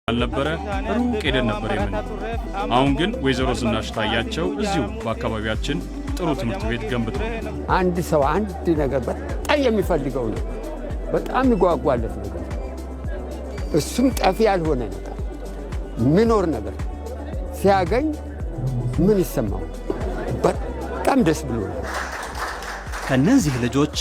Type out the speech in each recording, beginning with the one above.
አልነበረ ሩቅ ሄደን ነበር አሁን ግን ወይዘሮ ዝናሽ ታያቸው እዚሁ በአካባቢያችን ጥሩ ትምህርት ቤት ገንብተው አንድ ሰው አንድ ነገር በጣም የሚፈልገው ነው በጣም ይጓጓለት ነገር እሱም ጠፊ ያልሆነ ነገር ምኖር ነገር ሲያገኝ ምን ይሰማው በጣም ደስ ብሎ ከነዚህ ልጆች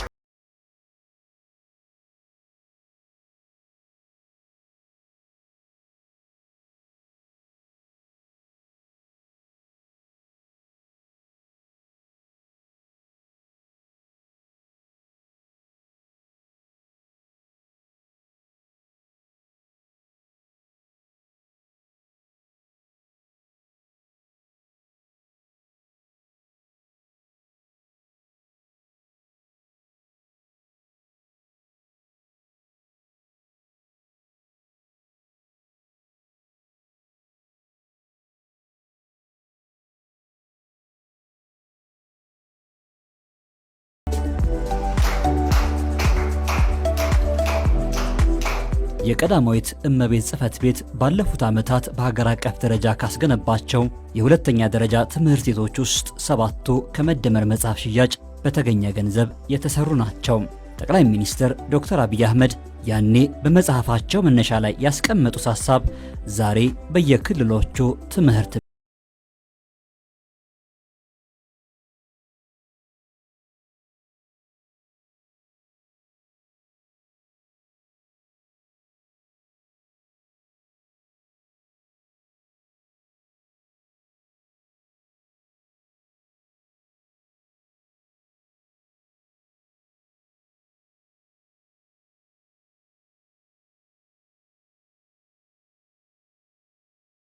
የቀዳማዊት እመቤት ጽሕፈት ቤት ባለፉት ዓመታት በሀገር አቀፍ ደረጃ ካስገነባቸው የሁለተኛ ደረጃ ትምህርት ቤቶች ውስጥ 7ቱ ከመደመር መጽሐፍ ሽያጭ በተገኘ ገንዘብ የተሰሩ ናቸው። ጠቅላይ ሚኒስትር ዶክተር አብይ አህመድ ያኔ በመጽሐፋቸው መነሻ ላይ ያስቀመጡት ሐሳብ ዛሬ በየክልሎቹ ትምህርት